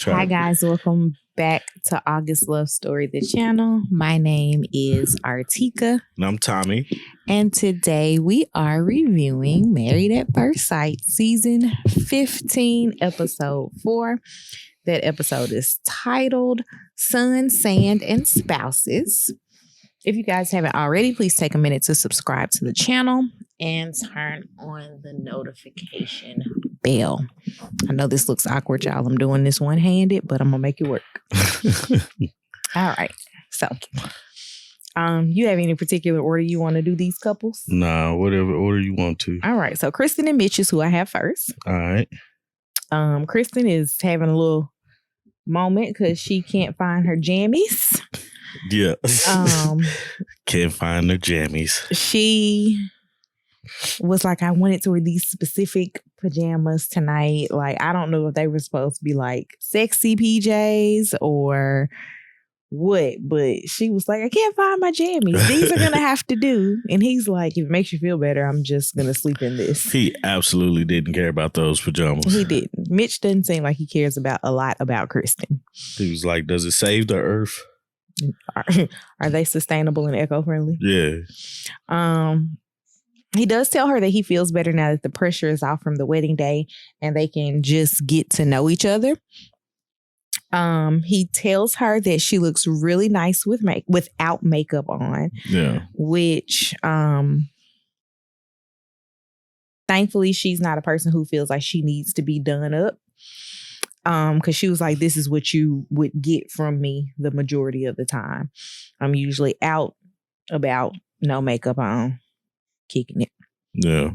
Hi guys, welcome back to August Love Story, the channel. My name is Artieka. And I'm Tommy. And today we are reviewing Married at First Sight, season 15, episode 4. That episode is titled Sun, Sand, and Spouses. If you guys haven't already, please take a minute to subscribe to the channel and turn on the notification bell. I know this looks awkward, y'all. I'm doing this one-handed, but I'm gonna make it work. All right. So, you have any particular order you want to do these couples? Nah, whatever order you want to. All right. So Kristen and Mitch is who I have first. All right. Kristen is having a little moment because she can't find her jammies. Yeah. Can't find her jammies. She was like, I wanted to wear these specific pajamas tonight. Like, I don't know if they were supposed to be like sexy PJs or what, but she was like, I can't find my jammies. These are going to have to do. And he's like, if it makes you feel better, I'm just going to sleep in this. He absolutely didn't care about those pajamas. He didn't. Mitch doesn't seem like he cares a lot about Kristen. He was like, does it save the earth? Are they sustainable and eco-friendly? Yeah. He does tell her that he feels better now that the pressure is off from the wedding day and they can just get to know each other. He tells her that she looks really nice without makeup on. Yeah. Which thankfully she's not a person who feels like she needs to be done up. Because she was like, this is what you would get from me the majority of the time. I'm usually out about no makeup on, kicking it. Yeah.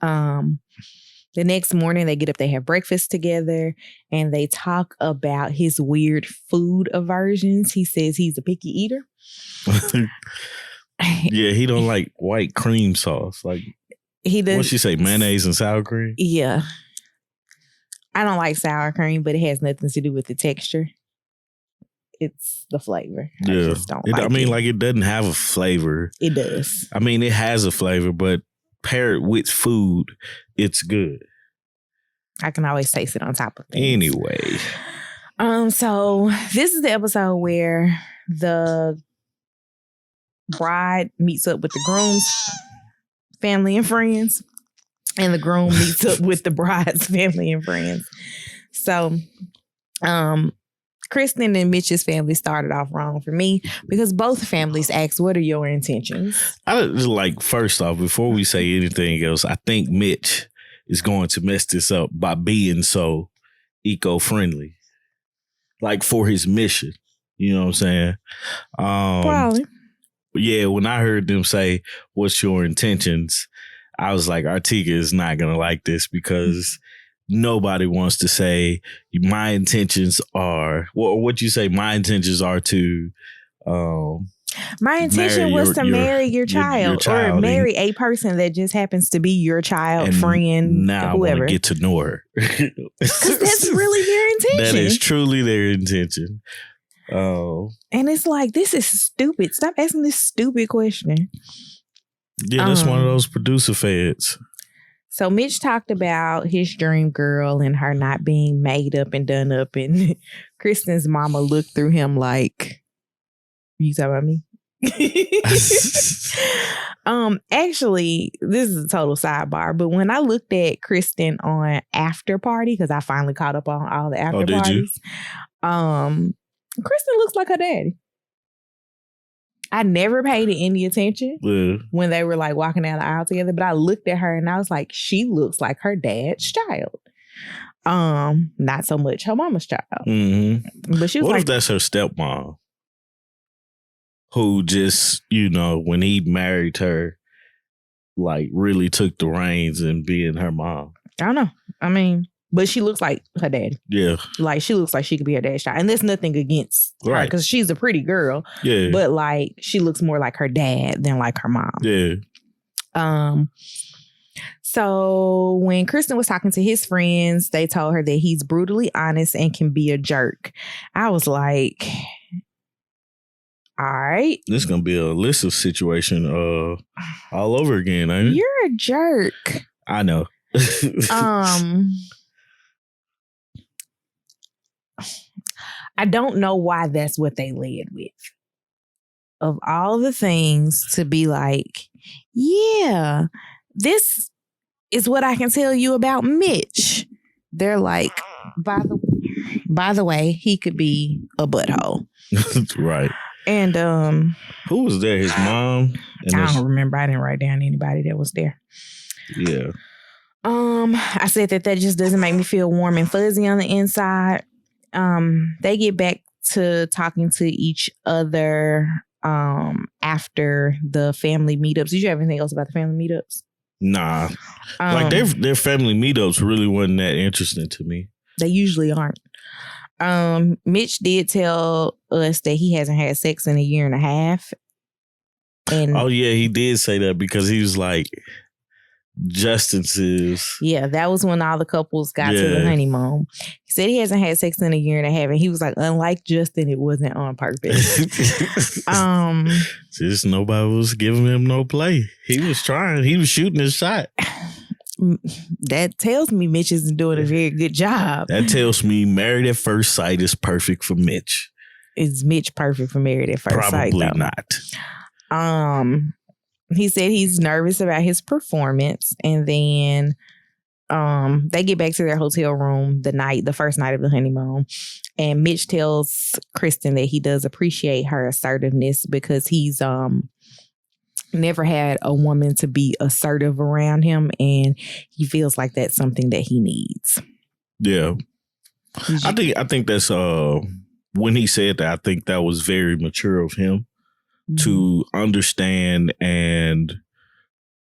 The next morning they get up, they have breakfast together, and they talk about his weird food aversions. He says he's a picky eater. Yeah, he don't like white cream sauce. Like, he does. What'd she say? Mayonnaise and sour cream? Yeah. I don't like sour cream, but it has nothing to do with the texture. It's the flavor. Yeah. I just don't like it. Like, it doesn't have a flavor. It does. I mean, it has a flavor, but pair it with food, it's good. I can always taste it on top of things. Anyway. So this is the episode where the bride meets up with the groom's family and friends. And the groom meets up with the bride's family and friends. So, Kristen and Mitch's family started off wrong for me because both families asked, what are your intentions? First off, before we say anything else, I think Mitch is going to mess this up by being so eco-friendly. Like, for his mission. You know what I'm saying? Probably. Yeah, when I heard them say, what's your intentions? I was like, Artieka is not going to like this because nobody wants to say my intentions are, what you say, my intentions are to my intention was to marry your child or marry a person that just happens to be your child, friend, now whoever. I want to get to know her. Because that's really their intention. That is truly their intention. And it's like, this is stupid. Stop asking this stupid question. Yeah, that's one of those producer feds. So Mitch talked about his dream girl and her not being made up and done up. And Kristen's mama looked through him like, you talking about me? Actually, this is a total sidebar, but when I looked at Kristen on After Party, because I finally caught up on all the after parties, Kristen looks like her daddy. I never paid it any attention when they were like walking down the aisle together, but I looked at her and I was like, she looks like her dad's child. Not so much her mama's child. Mm-hmm. But she was what like, if that's her stepmom? Who just, when he married her, like really took the reins and being her mom. I don't know. I mean, but she looks like her dad. Yeah. Like, she looks like she could be her dad's child. And there's nothing against her because she's a pretty girl. Yeah. But like, she looks more like her dad than like her mom. Yeah. So when Kristen was talking to his friends, they told her that he's brutally honest and can be a jerk. I was like, all right. This is going to be a Alyssa situation all over again, ain't it? You're a jerk. I know. I don't know why that's what they led with. Of all the things to be like, yeah, this is what I can tell you about Mitch. They're like, by the way, he could be a butthole. Right. And who was there? His mom? And I don't remember. I didn't write down anybody that was there. Yeah. I said that just doesn't make me feel warm and fuzzy on the inside. They get back to talking to each other after the family meetups. Did you have anything else about the family meetups? Nah. Like their family meetups really wasn't that interesting to me. They usually aren't. Mitch did tell us that he hasn't had sex in a year and a half. And oh yeah, he did say that because he was like, Justin says. Yeah, that was when all the couples got to the honeymoon. He said he hasn't had sex in a year and a half, and he was like, unlike Justin, it wasn't on purpose. Just nobody was giving him no play. He was trying. He was shooting his shot. That tells me Mitch isn't doing a very good job. That tells me Married at First Sight is perfect for Mitch. Is Mitch perfect for Married at First Sight? Probably not. He said he's nervous about his performance, and then they get back to their hotel room the first night of the honeymoon, and Mitch tells Kristen that he does appreciate her assertiveness because he's never had a woman to be assertive around him, and he feels like that's something that he needs. Yeah. I think that's when he said that, I think that was very mature of him to understand and,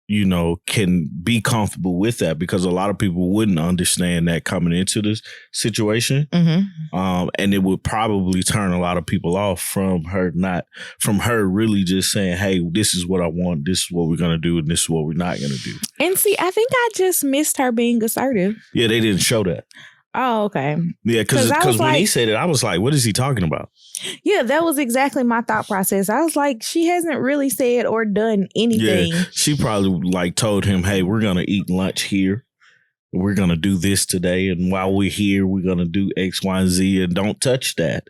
you know, can be comfortable with that, because a lot of people wouldn't understand that coming into this situation. And it would probably turn a lot of people off from her really just saying, hey, this is what I want, this is what we're going to do, and this is what we're not going to do. And see, I think I just missed her being assertive. Yeah, they didn't show that. Oh, okay. Yeah, because when he said it, I was like, what is he talking about? Yeah, that was exactly my thought process. I was like, she hasn't really said or done anything. Yeah, she probably like told him, hey, we're going to eat lunch here. We're going to do this today. And while we're here, we're going to do X, Y, and Z, and don't touch that.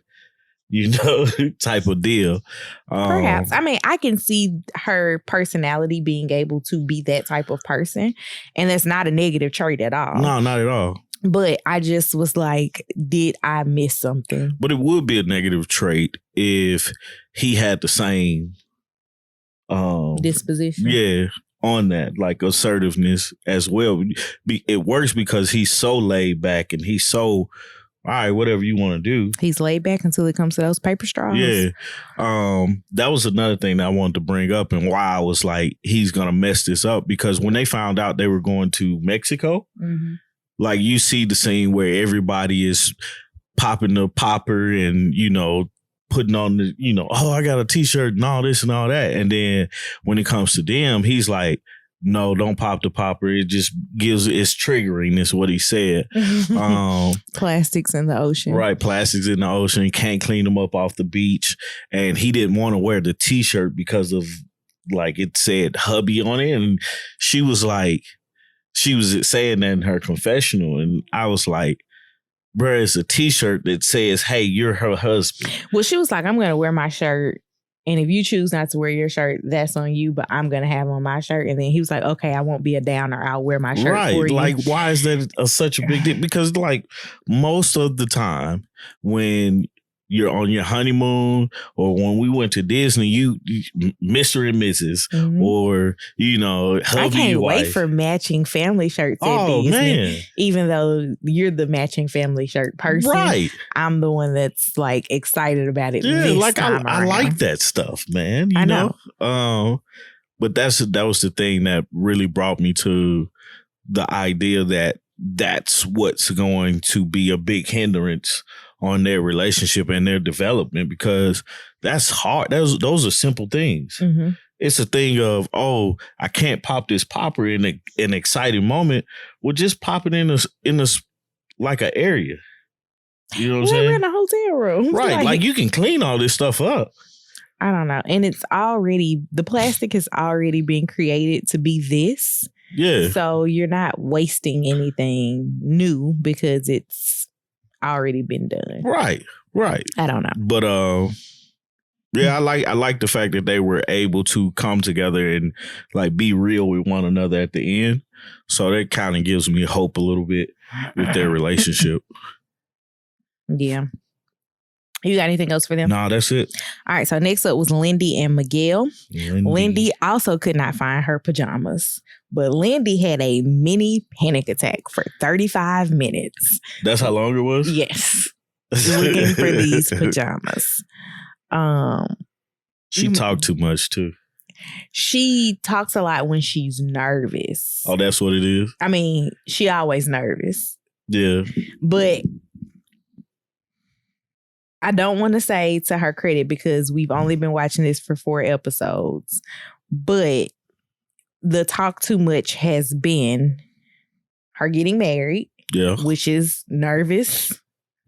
You know, type of deal. Perhaps. I mean, I can see her personality being able to be that type of person. And that's not a negative trait at all. No, not at all. But I just was like, did I miss something? But it would be a negative trait if he had the same disposition. Yeah, on that, like assertiveness as well. It works because he's so laid back and he's so, all right, whatever you want to do. He's laid back until it comes to those paper straws. Yeah. That was another thing that I wanted to bring up, and why I was like, he's going to mess this up, because when they found out they were going to Mexico, like you see the scene where everybody is popping the popper and, you know, putting on the, you know, oh, I got a t-shirt and all this and all that. And then when it comes to them, he's like, no, don't pop the popper. It just it's triggering, is what he said. Plastics in the ocean. Right. Plastics in the ocean. Can't clean them up off the beach. And he didn't want to wear the t-shirt because of, like, it said hubby on it. And she was saying that in her confessional. And I was like, bruh, it's a t-shirt that says, hey, you're her husband. Well, she was like, I'm going to wear my shirt. And if you choose not to wear your shirt, that's on you, but I'm going to have on my shirt. And then he was like, okay, I won't be a downer. I'll wear my shirt for you. Like, why is that such a big deal? Because, like, most of the time when you're on your honeymoon, or when we went to Disney, you Mr. and Mrs. or, you know, hubby, I can't wife. wait for matching family shirts at Disney. Man. Even though you're the matching family shirt person, right? I'm the one that's like excited about it. Yeah, like I like that stuff, man. You know? But that was the thing that really brought me to the idea that that's what's going to be a big hindrance on their relationship and their development, because that's hard. Those are simple things. It's a thing of, oh, I can't pop this popper in an exciting moment. Well, just pop it in a like an area. You know what I'm saying? We're in a hotel room, right? Like you can clean all this stuff up. I don't know, and the plastic has already been created to be this. Yeah. So you're not wasting anything new because it's already been done. Right. I don't know. But yeah, I like the fact that they were able to come together and like be real with one another at the end. So that kind of gives me hope a little bit with their relationship. Yeah. You got anything else for them? No, that's it. All right. So next up was Lindy and Miguel. Lindy also could not find her pajamas, but Lindy had a mini panic attack for 35 minutes. That's how long it was? Yes. Looking for these pajamas. She talked too much too. She talks a lot when she's nervous. Oh, that's what it is? I mean, she always nervous. Yeah. But I don't want to say to her credit because we've only been watching this for 4 episodes, but the talk too much has been her getting married. Yeah. Which is nervous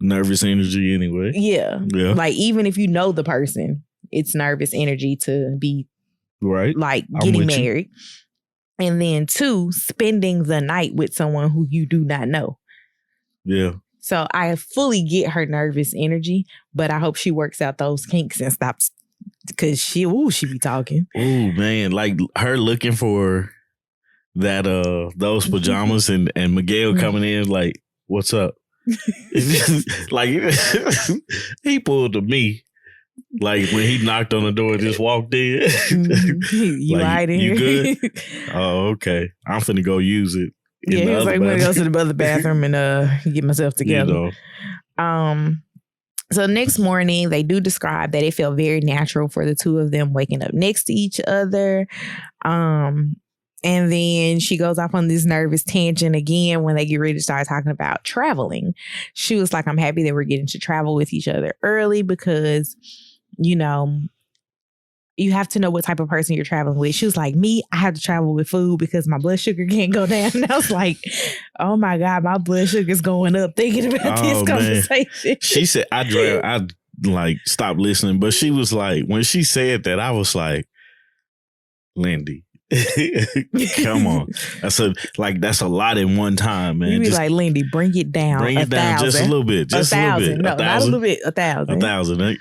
energy anyway. Yeah. Like even if you know the person, it's nervous energy to be right. Like getting married. And then 2, spending the night with someone who you do not know. Yeah. So I fully get her nervous energy, but I hope she works out those kinks and stops because she be talking. Oh man, like her looking for that those pajamas and Miguel coming in like, what's up? Like he pulled to me. Like when he knocked on the door and just walked in. You like, right in you good? Oh, okay. I'm finna go use it. Yeah, he's like, I'm gonna go to the other bathroom and get myself together. You know. So next morning, they do describe that it felt very natural for the two of them waking up next to each other. And then she goes off on this nervous tangent again when they get ready to start talking about traveling. She was like, I'm happy that we're getting to travel with each other early because, you know, you have to know what type of person you're traveling with. She was like, me, I have to travel with food because my blood sugar can't go down. And I was like, oh my God, my blood sugar's going up thinking about this conversation. Man. She said, I like stopped listening. But she was like, when she said that, I was like, Lindy, come on. That's a lot in one time, man. You be like, Lindy, bring it down. Bring it down just a little bit. Just 1,000. No, not a little bit. 1,000. 1,000.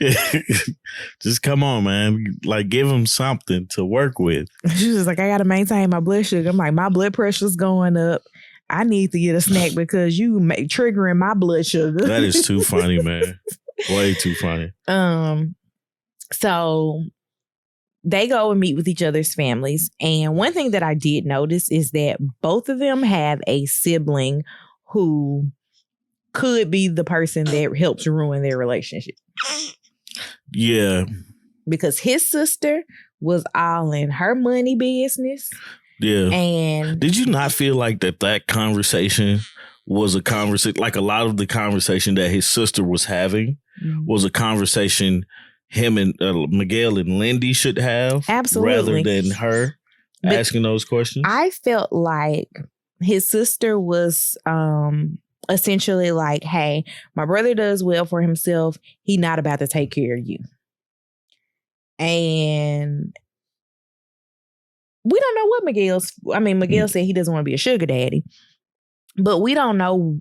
Just come on, man. Like, give him something to work with. She was like, I got to maintain my blood sugar. I'm like, my blood pressure's going up. I need to get a snack because you triggering my blood sugar. That is too funny, man. Way too funny. So they go and meet with each other's families. And one thing that I did notice is that both of them have a sibling who could be the person that helps ruin their relationship. Yeah. Because his sister was all in her money business. Yeah. And did you not feel like that conversation was a conversation, like a lot of the conversation that his sister was having was a conversation him and Miguel and Lindy should have? Absolutely. Rather than her asking those questions? I felt like his sister was essentially like, hey, my brother does well for himself. He not about to take care of you. And we don't know what Miguel said he doesn't want to be a sugar daddy. But we don't know.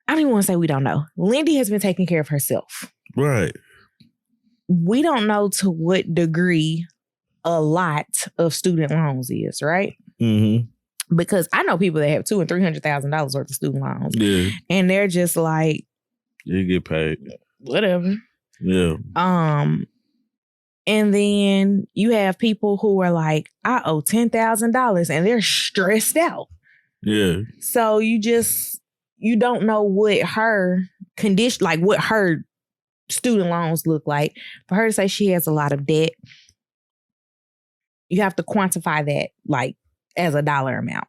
I don't even want to say we don't know. Lindy has been taking care of herself. Right. We don't know to what degree a lot of student loans is, right? Mm-hmm. Because I know people that have $200,000 and $300,000 worth of student loans. Yeah. And they're just like, you get paid. Whatever. Yeah. And then you have people who are like, I owe $10,000 and they're stressed out. Yeah. So you don't know what her condition, like what her student loans look like. For her to say she has a lot of debt, you have to quantify that like as a dollar amount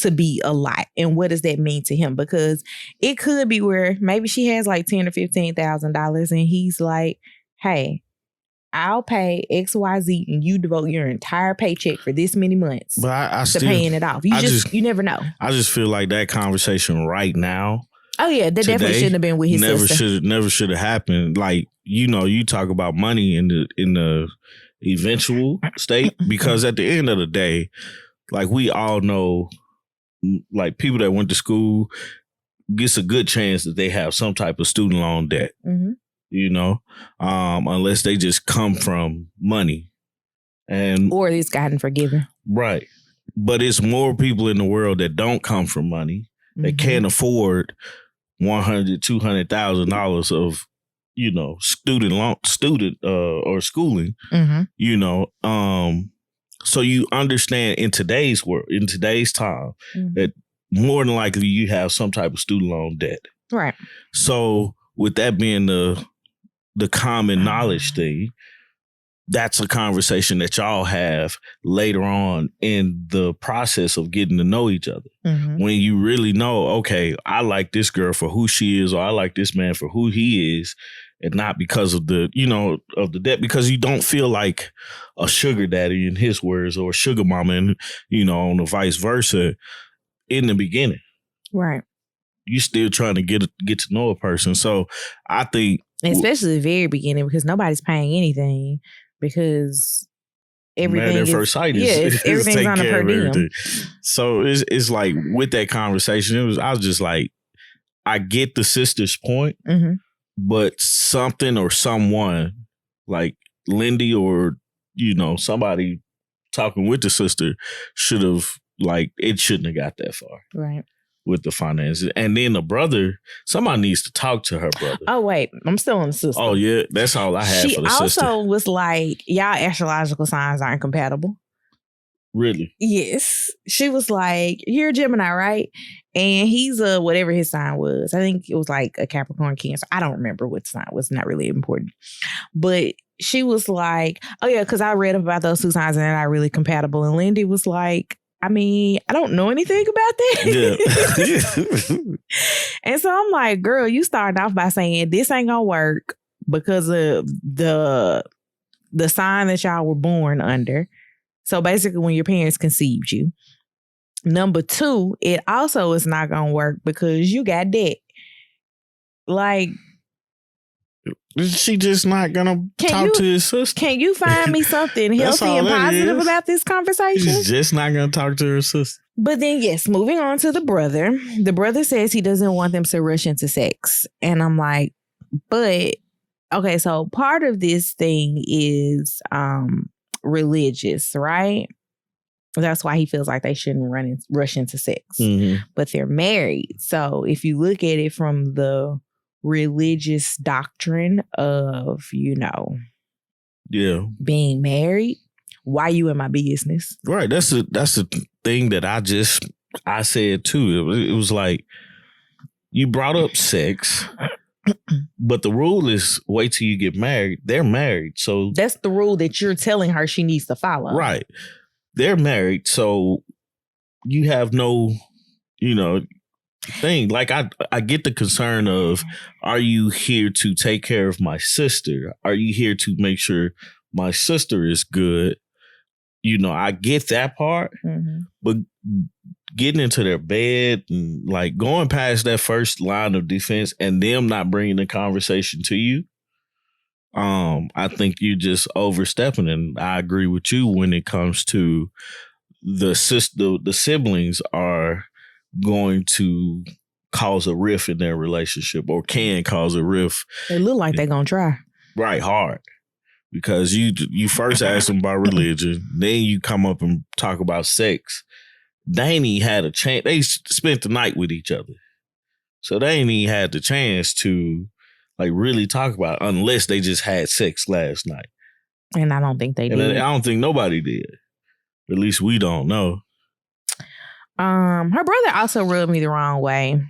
to be a lot. And what does that mean to him? Because it could be where maybe she has like $10,000 or $15,000 and he's like, hey, I'll pay XYZ and you devote your entire paycheck for this many months to paying it off. You never know. I just feel like that conversation right now. Oh yeah, that definitely shouldn't have been with his sister. Never should have happened. Like, you know, you talk about money in the eventual state because at the end of the day, like we all know, like people that went to school, it's a good chance that they have some type of student loan debt. You know, unless they just come from money, or it's gotten forgiven. Right. But it's more people in the world that don't come from money, that can't afford $100,000, $200,000 of, you know, student or schooling. You know, so you understand in today's world, in today's time, that more than likely you have some type of student loan debt. Right. So with that being the common knowledge thing, that's a conversation that y'all have later on in the process of getting to know each other. When you really know, okay, I like this girl for who she is, or I like this man for who he is, and not because of the, you know, of the debt, because you don't feel like a sugar daddy in his words, or a sugar mama, and, you know, on the vice versa in the beginning. Right. You still trying to get to know a person. So I think, especially the very beginning, because nobody's paying anything, because everything at first sight is everything's on a per diem. So it's like with that conversation, I was just like, I get the sister's point, but something or someone like Lindy, or, you know, somebody talking with the sister should have, like, it shouldn't have got that far. Right. With the finances. And then the brother, somebody needs to talk to her brother. Oh, wait. I'm still on the sister. Oh, yeah. That's all I had for the sister. She also was like, y'all astrological signs aren't compatible. Really? Yes. She was like, you're a Gemini, right? And he's a whatever his sign was. I think it was like a Capricorn Cancer. I don't remember what sign. It was not really important. But she was like, oh, yeah, because I read about those two signs and they're not really compatible. And Lindy was like, I mean, I don't know anything about that. Yeah. And so I'm like, girl, you started off by saying this ain't gonna work because of the sign that y'all were born under. So basically when your parents conceived you. Number two, it also is not gonna work because you got debt. Like, she just not gonna talk to his sister. Can you find me something healthy and positive about this conversation? She's just not gonna talk to her sister. But then, yes, moving on to the brother. The brother says he doesn't want them to rush into sex. And I'm like, but, okay, so part of this thing is religious, right? That's why he feels like they shouldn't rush into sex. But they're married. So if you look at it from the religious doctrine of, you know, being married, why you in my business? Right. That's the thing that I said too. It was like, you brought up sex, but the rule is wait till you get married. They're married. So that's the rule that you're telling her she needs to follow. Right. They're married. So you have no, you know, thing. Like, I get the concern of, are you here to take care of my sister? Are you here to make sure my sister is good? You know, I get that part, but getting into their bed and like going past that first line of defense and them not bringing the conversation to you, I think you just overstepping. And I agree with you when it comes to the siblings are going to cause a rift in their relationship, or can cause a rift. They look like they're gonna try. Right, hard. Because you first ask them about religion, then you come up and talk about sex. They ain't even had a chance. They spent the night with each other. So they ain't even had the chance to like really talk about it, unless they just had sex last night. And I don't think they did. I don't think nobody did. At least we don't know. Her brother also rubbed me the wrong way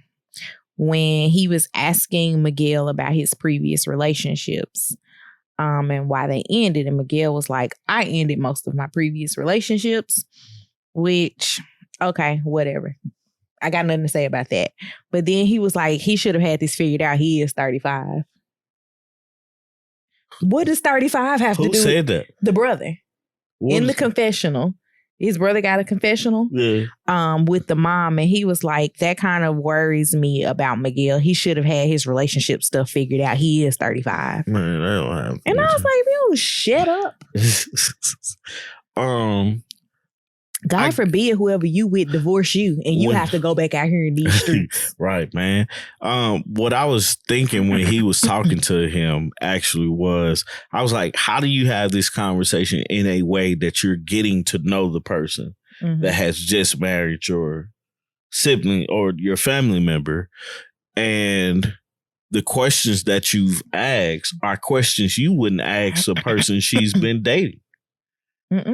when he was asking Miguel about his previous relationships, and why they ended. And Miguel was like, I ended most of my previous relationships, which, okay, whatever. I got nothing to say about that. But then he was like, he should have had this figured out. He is 35. What does 35 have to do? Who said that? The brother. In the confessional. His brother got a confessional with the mom, and he was like, that kind of worries me about Miguel. He should have had his relationship stuff figured out. He is 35. Man, I don't have. And I was like, yo, shut up. God forbid whoever you with divorce you and you have to go back out here in these streets. Right, man. What I was thinking when he was talking to him actually was, I was like, how do you have this conversation in a way that you're getting to know the person that has just married your sibling or your family member? And the questions that you've asked are questions you wouldn't ask a person she's been dating.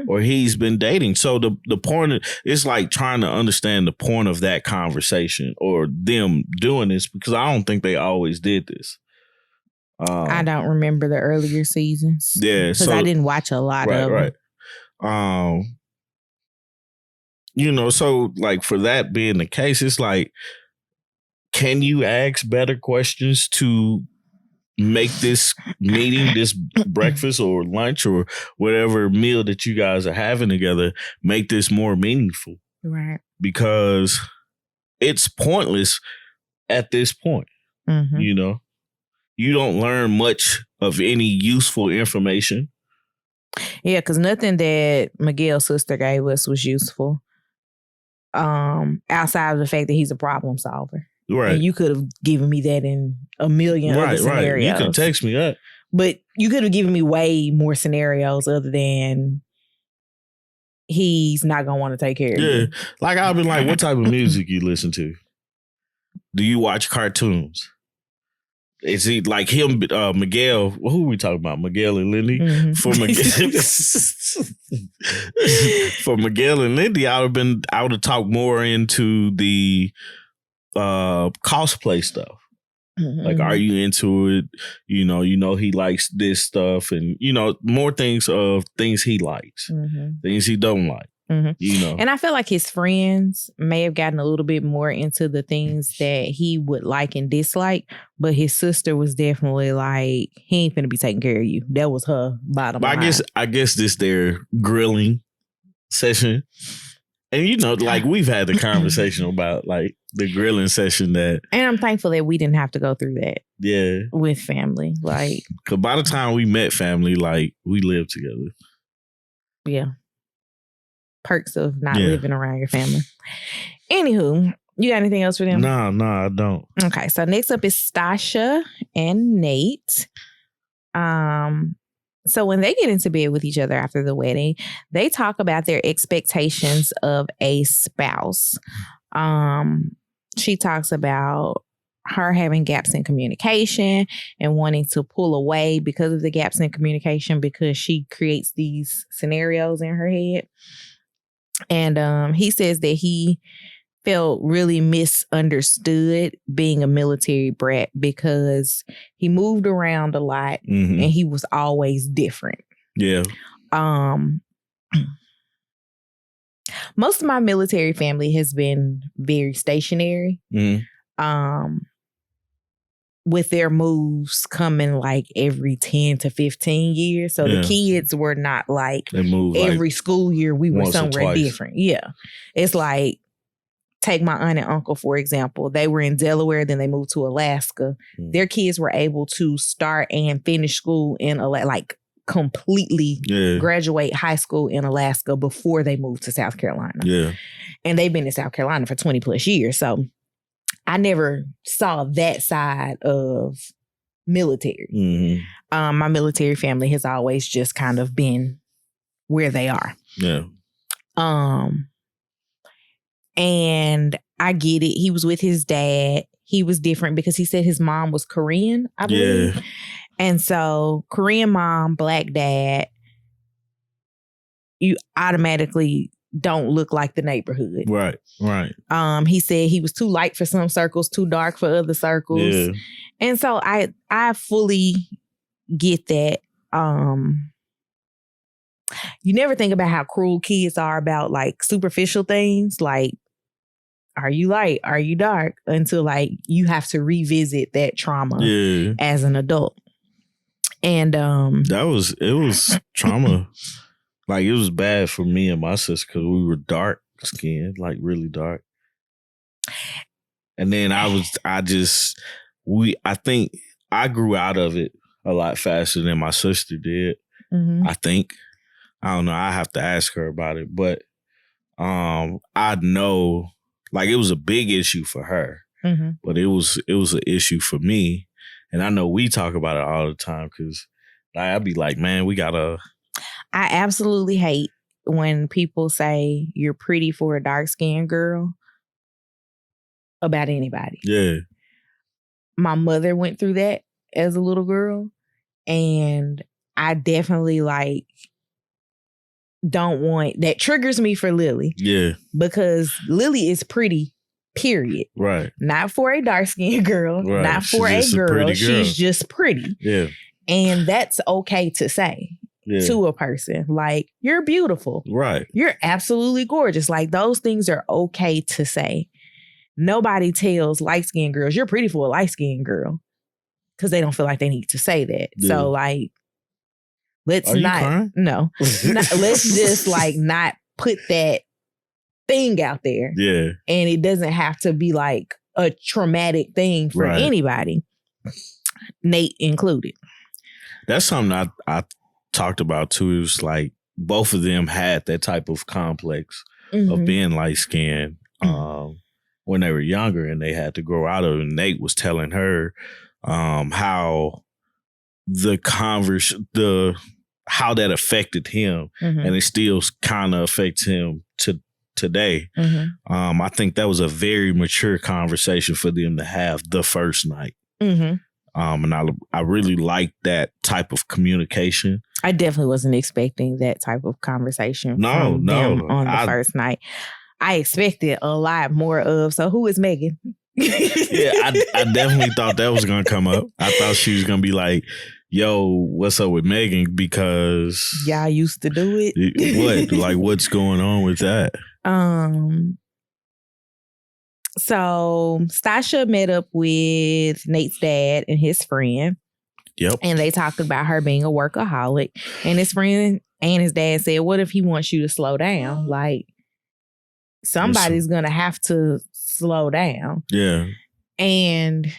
Or he's been dating. So the point is like trying to understand the point of that conversation or them doing this, because I don't think they always did this. I don't remember the earlier seasons. Yeah. Because I didn't watch a lot of them. Right. You know, so like for that being the case, it's like, can you ask better questions to make this meeting, this breakfast or lunch or whatever meal that you guys are having together, make this more meaningful? Right. Because it's pointless at this point. You know, you don't learn much of any useful information. Yeah, because nothing that Miguel's sister gave us was useful. Outside of the fact that he's a problem solver. Right. And you could have given me that in a million other scenarios. Right. You could text me that. But you could have given me way more scenarios other than he's not going to want to take care of you. Yeah. Like I've been like, what type of music you listen to? Do you watch cartoons? Is he like him, Miguel? Who are we talking about? Miguel and Lindy? For Miguel and Lindy, I would have talked more into the cosplay stuff. Like, are you into it? You know he likes this stuff, and more things of things he likes, things he don't like. And I feel like his friends may have gotten a little bit more into the things that he would like and dislike, but his sister was definitely like, he ain't finna be taking care of you. That was her bottom line. I guess this their grilling session. And like we've had the conversation about like the grilling session and I'm thankful that we didn't have to go through that. Yeah. With family. Like, because by the time we met family, like we lived together. Yeah. Perks of not living around your family. Anywho, you got anything else for them? No, I don't. Okay, so next up is Stasha and Nate. So when they get into bed with each other after the wedding, they talk about their expectations of a spouse. She talks about her having gaps in communication and wanting to pull away because of the gaps in communication because she creates these scenarios in her head. And he says that he felt really misunderstood being a military brat because he moved around a lot and he was always different. Yeah. Most of my military family has been very stationary. With their moves coming like every 10 to 15 years. So the kids were not like every like school year we were somewhere different. Yeah. It's like, take my aunt and uncle, for example. They were in Delaware, then they moved to Alaska. Their kids were able to start and finish school in like completely graduate high school in Alaska before they moved to South Carolina. Yeah. And they've been in South Carolina for 20 plus years. So I never saw that side of military. My military family has always just kind of been where they are. Yeah. And I get it. He was with his dad. He was different because he said his mom was Korean, I believe. Yeah. And so Korean mom, black dad, you automatically don't look like the neighborhood. Right. He said he was too light for some circles, too dark for other circles. Yeah. And so I fully get that. You never think about how cruel kids are about like superficial things like, are you light? Are you dark? Until like you have to revisit that trauma as an adult. And it was trauma. Like it was bad for me and my sister because we were dark skinned, like really dark. And then I think I grew out of it a lot faster than my sister did. I think. I don't know. I have to ask her about it. But I know, like, it was a big issue for her, but it was an issue for me. And I know we talk about it all the time because I'd be like, man, we gotta. I absolutely hate when people say you're pretty for a dark-skinned girl about anybody. Yeah. My mother went through that as a little girl, and I definitely don't want that. Triggers me for Lily. Yeah. Because Lily is pretty, period. Right. Not for a dark-skinned girl, right. not for a girl. She's just pretty. Yeah. And that's okay to say. Yeah. To a person. Like, you're beautiful. Right. You're absolutely gorgeous. Like, those things are okay to say. Nobody tells light-skinned girls, you're pretty for a light-skinned girl. Because they don't feel like they need to say that. Yeah. So, like, let's let's just, like, not put that thing out there. Yeah. And it doesn't have to be, like, a traumatic thing for anybody. Nate included. That's something I talked about too. It was like both of them had that type of complex of being light skinned when they were younger, and they had to grow out of it. And Nate was telling her how how that affected him, and it still kind of affects him today. I think that was a very mature conversation for them to have the first night. And I really liked that type of communication. I definitely wasn't expecting that type of conversation from them on the first night. I expected a lot more of, so who is Megan? Yeah, I definitely thought that was going to come up. I thought she was going to be like, yo, what's up with Megan? Because y'all used to do it. What? Like, what's going on with that? So Stasha met up with Nate's dad and his friend. Yep. And they talked about her being a workaholic. And his friend and his dad said, what if he wants you to slow down? Like, somebody's going to have to slow down. Yeah. And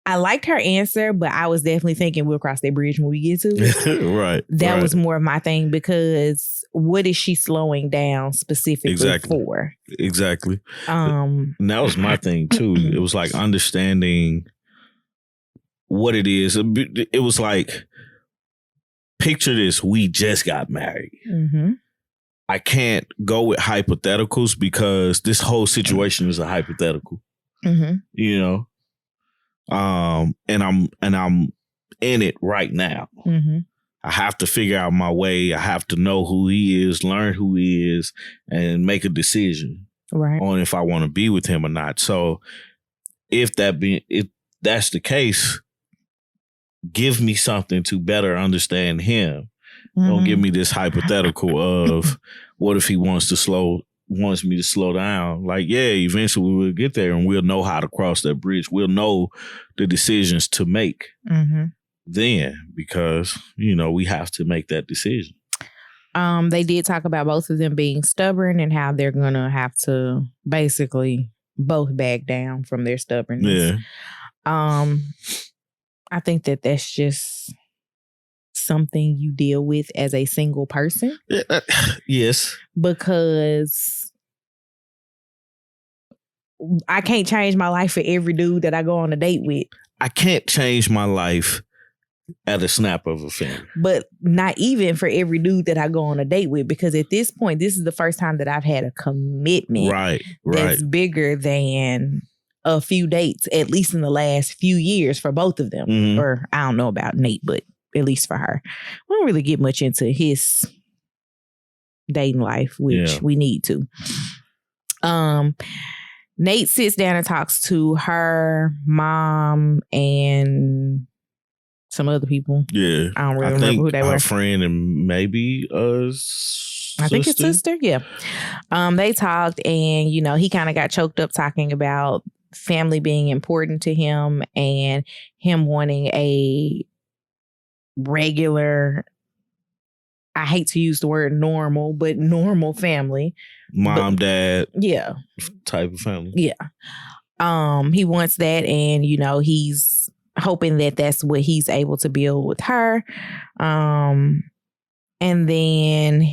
I liked her answer, but I was definitely thinking we'll cross that bridge when we get to it. Right. That was more of my thing, because what is she slowing down specifically for? Exactly. And that was my thing too. It was like understanding what it is. It was like, picture this, we just got married. I can't go with hypotheticals because this whole situation is a hypothetical. You know? And I'm in it right now. I have to figure out my way. I have to know who he is, learn who he is, and make a decision on if I want to be with him or not. So if that's the case, give me something to better understand him. Don't give me this hypothetical of what if he wants me to slow down. Like, yeah, eventually we'll get there and we'll know how to cross that bridge. We'll know the decisions to make then, because, you know, we have to make that decision. They did talk about both of them being stubborn and how they're going to have to basically both back down from their stubbornness. Yeah. I think that's just something you deal with as a single person. Yes. Because I can't change my life for every dude that I go on a date with. I can't change my life at a snap of a finger. But not even for every dude that I go on a date with, because at this point, this is the first time that I've had a commitment that's bigger than a few dates, at least in the last few years for both of them. Or I don't know about Nate, but at least for her. We don't really get much into his dating life, which we need to. Nate sits down and talks to her mom and some other people. Yeah. I don't really remember who they were. Her friend and maybe sister. I think it's sister. Yeah. They talked, and, you know, he kind of got choked up talking about family being important to him and him wanting a regular, I hate to use the word normal, but normal family. Mom, dad. Yeah. Type of family. Yeah. He wants that, and, you know, he's hoping that that's what he's able to build with her. And And then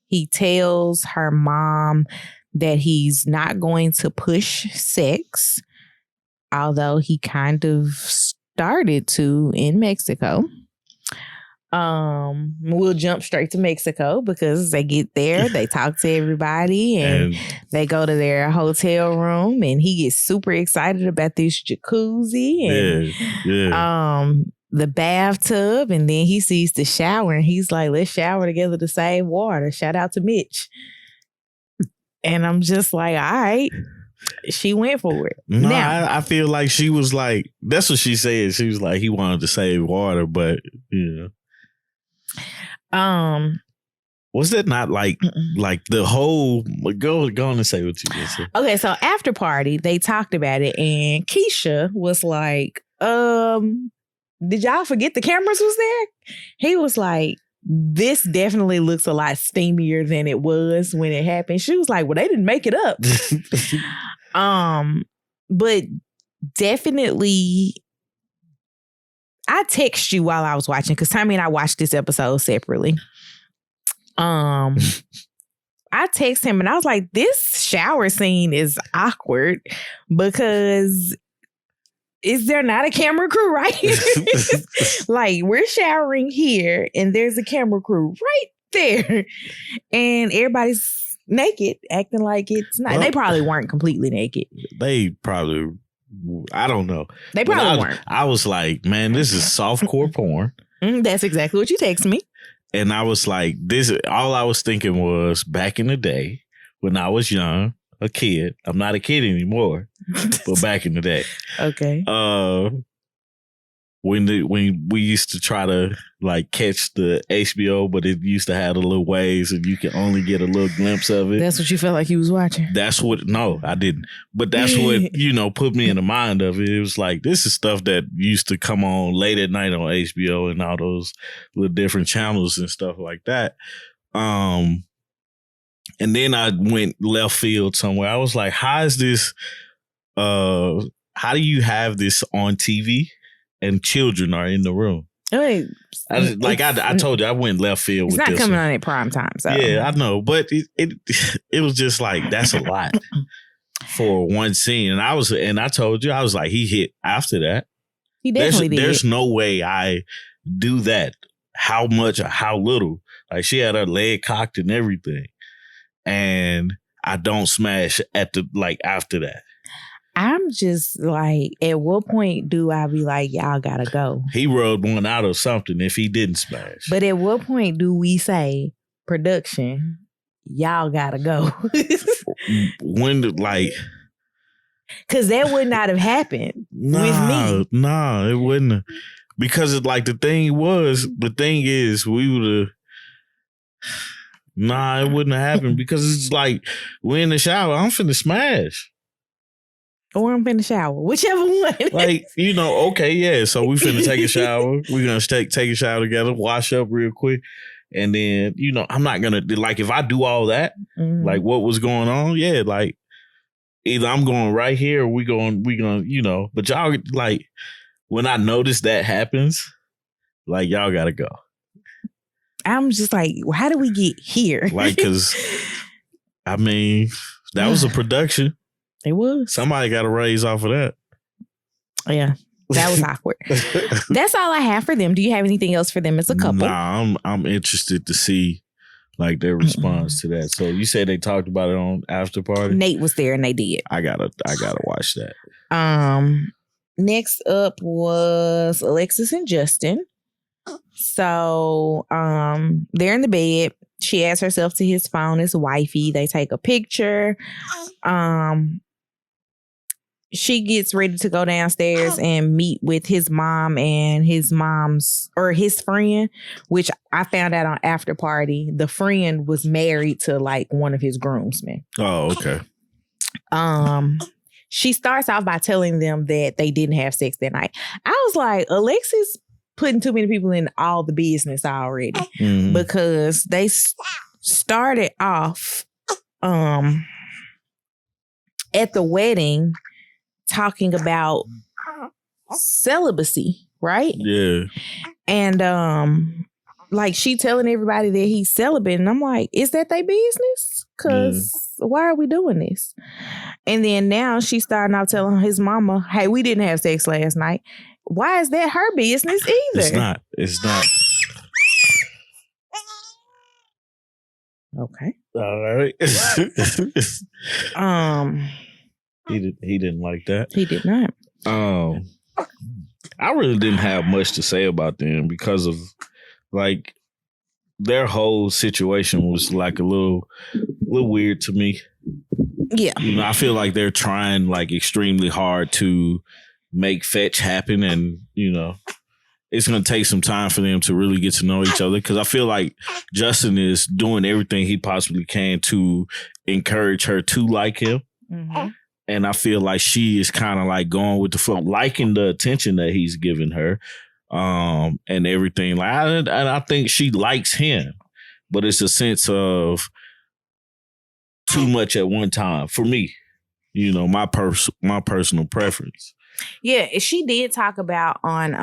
he tells her mom that he's not going to push sex, although he kind of started to in Mexico. We'll jump straight to Mexico because they get there, they talk to everybody, and they go to their hotel room, and he gets super excited about this jacuzzi and the bathtub, and then he sees the shower, and he's like, let's shower together to save water. Shout out to Mitch. And I'm just like, all right. She went for it. No, I feel like she was like, that's what she said. She was like, he wanted to save water, but was that not like the whole go on and say what you just said? Okay, so after party, they talked about it, and Keisha was like, did y'all forget the cameras was there? He was like, this definitely looks a lot steamier than it was when it happened. She was like, well, they didn't make it up. But definitely, I text you while I was watching, because Tommy and I watched this episode separately. I text him and I was like, this shower scene is awkward because is there not a camera crew right here? Like, we're showering here and there's a camera crew right there. And everybody's naked, acting like it's not. Well, they probably weren't completely naked. They probably, I don't know. They probably weren't. I was like, man, this is softcore porn. That's exactly what you texted me. And I was like, all I was thinking was back in the day when I was young, a kid. I'm not a kid anymore, but back in the day. Okay. When we used to try to like catch the HBO, but it used to have the little waves and you could only get a little glimpse of it. That's what you felt like you was watching? No, I didn't. But that's what, put me in the mind of it. It was like, this is stuff that used to come on late at night on HBO and all those little different channels and stuff like that. And then I went left field somewhere. I was like, how is this, how do you have this on TV? And children are in the room. I told you, I went left field with this. It's not coming on at prime time. So. Yeah, I know. But it was just like, that's a lot for one scene. And I told you, I was like, he hit after that. He definitely did. There's no way I do that. How much or how little. Like, she had her leg cocked and everything. And I don't smash after that. I'm just like, at what point do I be like, y'all gotta go? He rubbed one out or something if he didn't smash. But at what point do we say, production, y'all gotta go? Because that would not have happened with me. No, it wouldn't. Because it's like the thing is, we would have. Nah, it wouldn't have happened because it's like, we're in the shower. I'm finna smash. Or I'm finna shower. Whichever one. Like, okay, yeah. So we finna take a shower. We're going to take a shower together, wash up real quick. And then, I'm not going to, like, if I do all that, like what was going on, yeah, like, either I'm going right here or we going, but y'all, like, when I notice that happens, like, y'all got to go. I'm just like, how do we get here? Like, because, I mean, that was a production. It was. Somebody got a raise off of that. Yeah, that was awkward. That's all I have for them. Do you have anything else for them as a couple? Nah, I'm interested to see like their response to that. So you said they talked about it on After Party? Nate was there and they did. I gotta watch that. Next up was Alexis and Justin. So they're in the bed. She adds herself to his phone as wifey. They take a picture. She gets ready to go downstairs and meet with his mom and his friend, which I found out on After Party. The friend was married to like one of his groomsmen. Oh, okay. She starts off by telling them that they didn't have sex that night. I was like, Alexis putting too many people in all the business already because they started off at the wedding talking about celibacy, right? Yeah. And like she telling everybody that he's celibate, and I'm like, is that their business? Because why are we doing this? And then now she's starting out telling his mama, hey, we didn't have sex last night. Why is that her business either? It's not. Okay. All right. He didn't like that. He did not. I really didn't have much to say about them because of like their whole situation was like a little weird to me. Yeah. You know, I feel like they're trying like extremely hard to make fetch happen, and you know, it's going to take some time for them to really get to know each other, because I feel like Justin is doing everything he possibly can to encourage her to like him. Mm-hmm. And I feel like she is kind of like going with the flow, liking the attention that he's giving her, and everything. Like, I think she likes him, but it's a sense of too much at one time for me. You know, my personal preference. Yeah, she did talk about on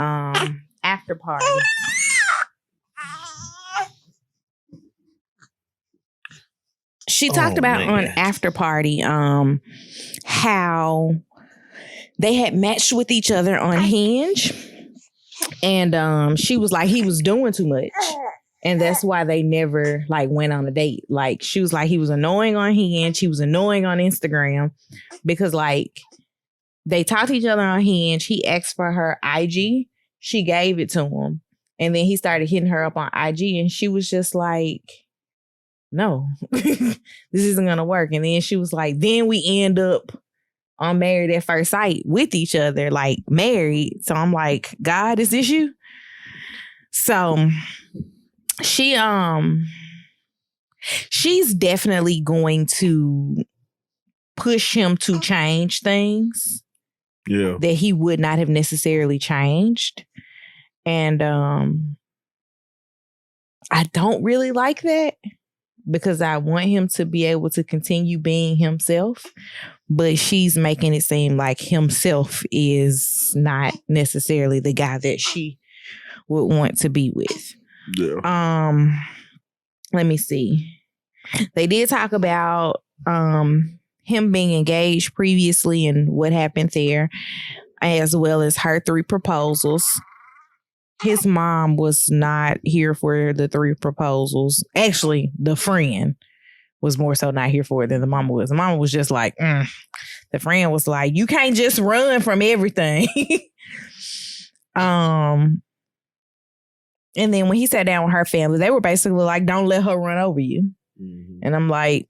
After Party. She talked about on After Party how they had matched with each other on Hinge, and she was like, he was doing too much, and that's why they never like went on a date. Like, she was like, he was annoying on Hinge, he was annoying on Instagram, because like they talked to each other on Hinge. He asked for her IG, she gave it to him, and then he started hitting her up on IG, and she was just like, no, this isn't gonna work. And then she was like, then we end up on Married at First Sight with each other, like married. So I'm like, God, is this you? So she's definitely going to push him to change things that he would not have necessarily changed. And I don't really like that, because I want him to be able to continue being himself, but she's making it seem like himself is not necessarily the guy that she would want to be with. Yeah. Let me see. They did talk about him being engaged previously and what happened there, as well as her 3 proposals. His mom was not here for the 3 proposals. Actually, the friend was more so not here for it than the mama was. The mama was just like, The friend was like, you can't just run from everything. And then when he sat down with her family, they were basically like, don't let her run over you. Mm-hmm. And I'm like,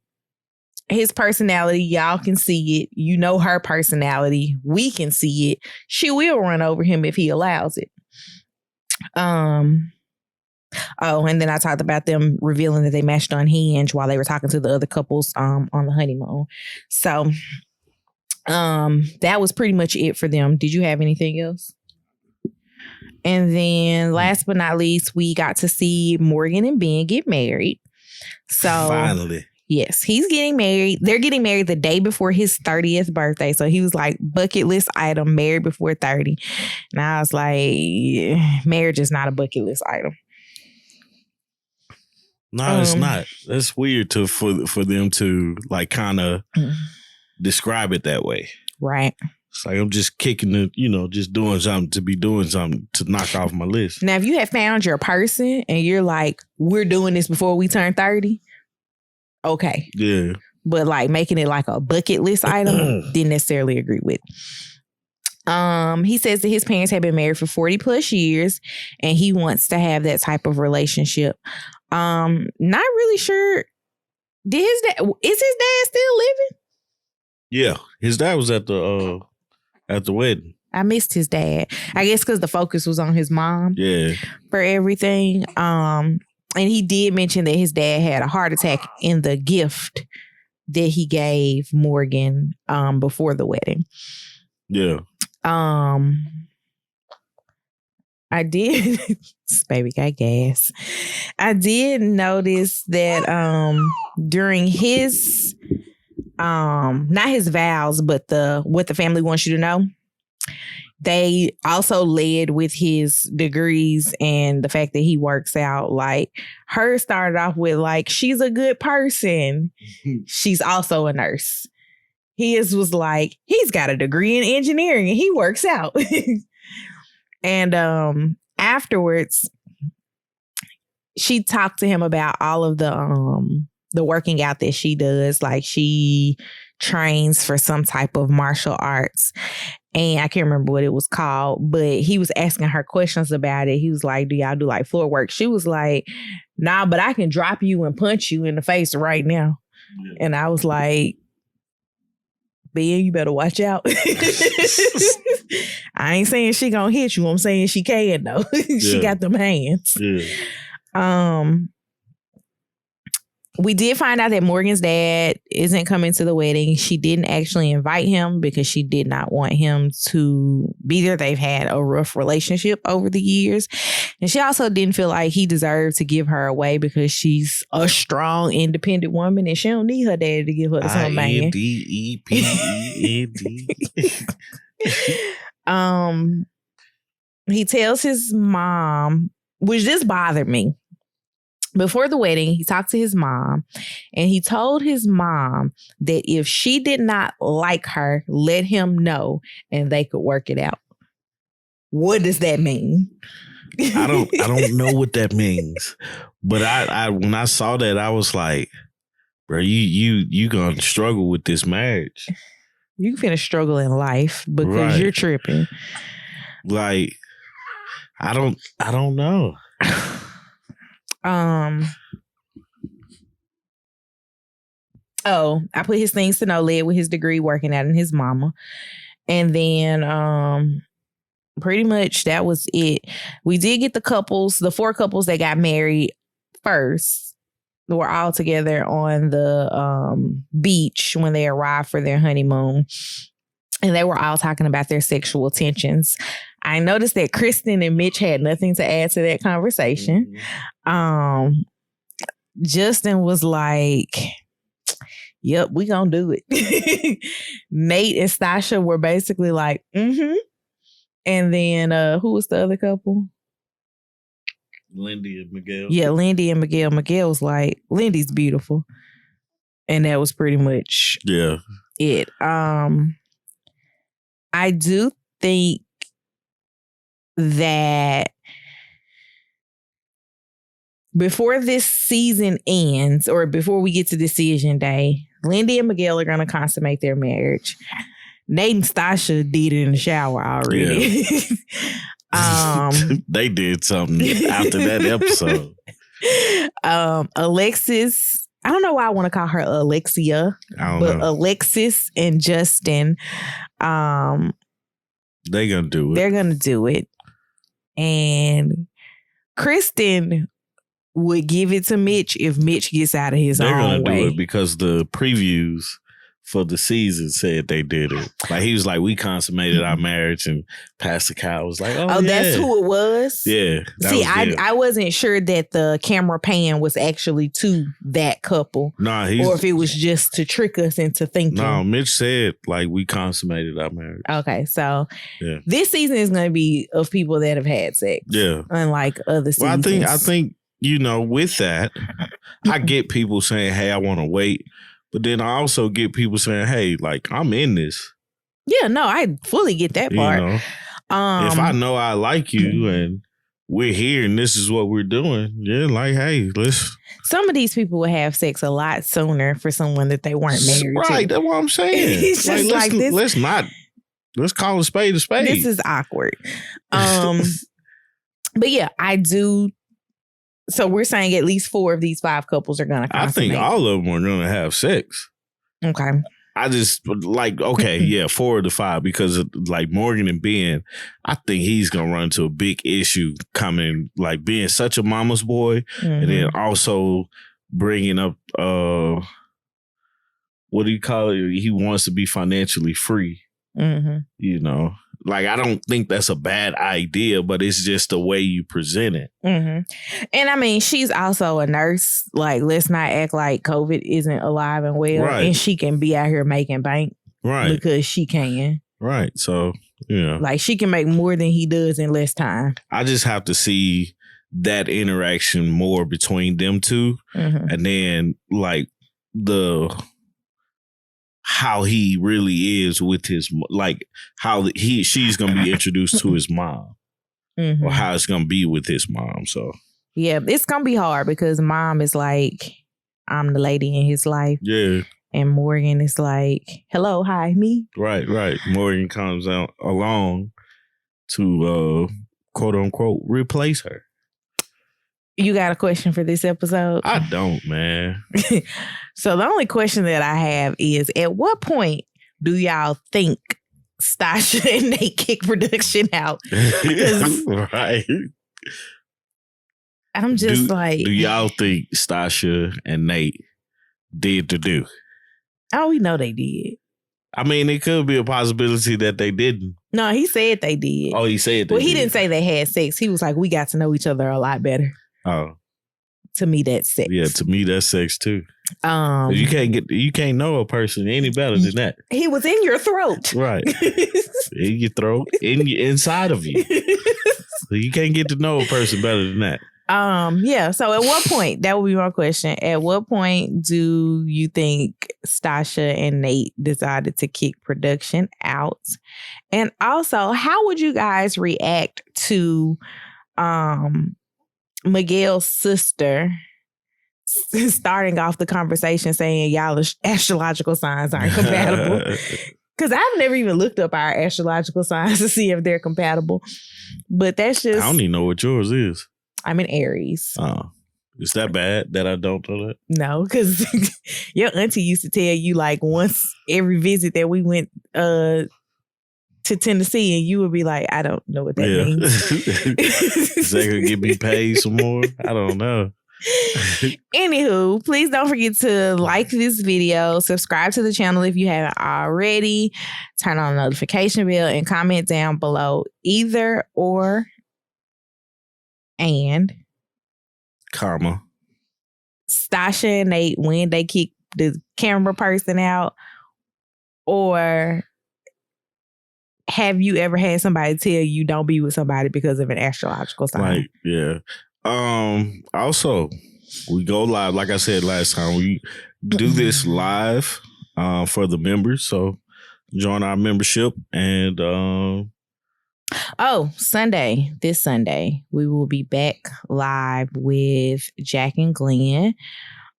his personality, y'all can see it. You know her personality. We can see it. She will run over him if he allows it. And then I talked about them revealing that they matched on Hinge while they were talking to the other couples on the honeymoon. So that was pretty much it for them. Did you have anything else? And then last but not least, we got to see Morgan and Ben get married. So finally. Yes, he's getting married. They're getting married the day before his 30th birthday. So he was like, bucket list item, married before 30. And I was like, marriage is not a bucket list item. No, it's not. That's weird for them to like kind of describe it that way. Right. It's like, I'm just kicking it, just doing something to be doing something to knock off my list. Now, if you have found your person and you're like, we're doing this before we turn 30, okay. Yeah. But like making it like a bucket list item, didn't necessarily agree with. He says that his parents have been married for 40 plus years and he wants to have that type of relationship. Not really sure. Is his dad still living? Yeah. His dad was at the wedding. I missed his dad. I guess because the focus was on his mom. Yeah. For everything. And he did mention that his dad had a heart attack in the gift that he gave Morgan before the wedding. Yeah. I did this baby got gas. I did notice that during his not his vows, but what the family wants you to know. they also led with his degrees and the fact that he works out. Like, her started off with like, she's a good person. She's also a nurse. His was like, he's got a degree in engineering and he works out. And afterwards, she talked to him about all of the working out that she does. Like, she trains for some type of martial arts. And I can't remember what it was called, but he was asking her questions about it. He was like, do y'all do like floor work? She was like, nah, but I can drop you and punch you in the face right now. Yeah. And I was like, Ben, you better watch out. I ain't saying she gonna hit you. I'm saying she can though. She got them hands. Yeah. We did find out that Morgan's dad isn't coming to the wedding. She didn't actually invite him because she did not want him to be there. They've had a rough relationship over the years. And she also didn't feel like he deserved to give her away because she's a strong, independent woman and she don't need her dad to give her some man. I-N-D-E-P-E-N-D. He tells his mom, which this bothered me. Before the wedding, he talked to his mom and he told his mom that if she did not like her, let him know and they could work it out. What does that mean? I don't know what that means. But I when I saw that, I was like, bro, you gonna struggle with this marriage. You finna struggle in life because you're tripping. Like, I don't know. I put his things to know led with his degree working out in his mama. And then pretty much that was it. We did get the 4 couples that got married first. They were all together on the beach when they arrived for their honeymoon. And they were all talking about their sexual tensions. I noticed that Kristen and Mitch had nothing to add to that conversation. Mm-hmm. Justin was like, yep, we gonna do it. Nate and Stasha were basically like, mm-hmm. And then who was the other couple? Lindy and Miguel. Yeah, Lindy and Miguel. Miguel was like, Lindy's beautiful. And that was pretty much it. I do think that before this season ends or before we get to decision day, Lindy and Miguel are going to consummate their marriage. Nate and Stasha did it in the shower already. Yeah. They did something after that episode. Alexis, I don't know why I want to call her Alexia, but Alexis and Justin, they're gonna do it. They're gonna do it. And Kristen would give it to Mitch if Mitch gets out of his own way. They're gonna do it because the previews for the season said they did it. Like, he was like, we consummated our marriage, and Pastor Kyle was like, oh yeah. That's who it was? Yeah. See, I wasn't sure that the camera pan was actually to that couple. Nah, or if it was just to trick us into thinking. No, Mitch said, like, we consummated our marriage. Okay, so this season is going to be of people that have had sex. Yeah. Unlike other seasons. Well, I think, you know, with that, I get people saying, hey, I want to wait. But then I also get people saying, hey, like, I'm in this. Yeah, no, I fully get that part. You know, if I know I like you and we're here and this is what we're doing, like, hey, let's. Some of these people will have sex a lot sooner for someone that they weren't married to. Right, that's what I'm saying. It's just like this. Let's call a spade a spade. This is awkward. But yeah, I do. So we're saying at least 4 of these 5 couples are going to consummate. I think all of them are going to have sex. Okay. I just like, okay, yeah, 4 of the 5, because like Morgan and Ben, I think he's going to run into a big issue coming, like being such a mama's boy, and then also bringing up, what do you call it? He wants to be financially free. You know, like, I don't think that's a bad idea, but it's just the way you present it. And I mean, she's also a nurse. Like, let's not act like COVID isn't alive and well, and she can be out here making bank, because she can. Right. So Yeah. Like she can make more than he does in less time. I just have to see that interaction more between them two. And then like how he really is with his, like how she's going to be introduced to his mom or how it's going to be with his mom. So yeah, it's going to be hard because mom is like, I'm the lady in his life. Yeah. And Morgan is like, hello, hi, me. Right. Morgan comes out along to quote unquote replace her. You got a question for this episode? I don't, man. So the only question that I have is, at what point do y'all think Stasha and Nate kick production out? Right. I'm just like... Do y'all think Stasha and Nate did the do? Oh, we know they did. I mean, it could be a possibility that they didn't. No, he said they did. Oh, he said they did. Well, he didn't say they had sex. He was like, we got to know each other a lot better. Oh. To me, that's sex. Yeah, to me, that's sex too. You can't know a person any better than that. He was in your throat. Right. In your throat, inside of you. So you can't get to know a person better than that. Yeah. So at what point, that would be my question. At what point do you think Stasha and Nate decided to kick production out? And also, how would you guys react to Miguel's sister starting off the conversation saying y'all astrological signs aren't compatible? Because I've never even looked up our astrological signs to see if they're compatible. But that's just... I don't even know what yours is. I'm in Aries. Oh. Is that bad that I don't know that? No, because your auntie used to tell you like once every visit that we went to Tennessee, and you would be like, I don't know what that means. Is that going to get me paid some more? I don't know. Anywho, please don't forget to like this video, subscribe to the channel if you haven't already, turn on the notification bell, and comment down below either or and comma Stasha and Nate when they kick the camera person out, or have you ever had somebody tell you don't be with somebody because of an astrological sign? Like, yeah. Also, we go live. Like I said last time, we do this live for the members. So join our membership and this Sunday, we will be back live with Jack and Glenn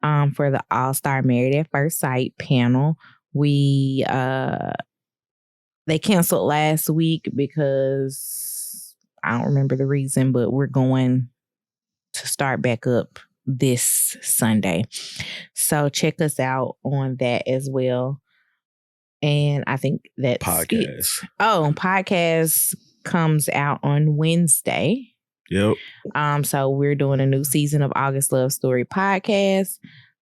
for the All-Star Married at First Sight panel. They canceled last week because I don't remember the reason, but we're going to start back up this Sunday. So check us out on that as well. And I think that's podcast. Podcast comes out on Wednesday. Yep. So we're doing a new season of August Love Story podcast.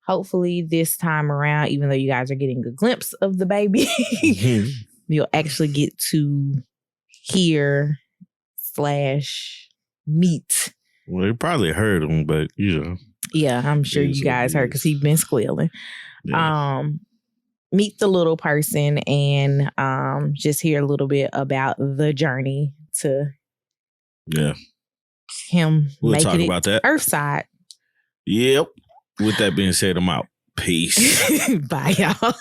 Hopefully this time around, even though you guys are getting a glimpse of the baby, you'll actually get to hear / meet. Well, you probably heard him, but you know. Yeah, I'm sure you guys heard because he's been squealing. Yeah. Meet the little person and just hear a little bit about the journey to him making talk it about that. Earthside. Yep. With that being said, I'm out. Peace. Bye, y'all.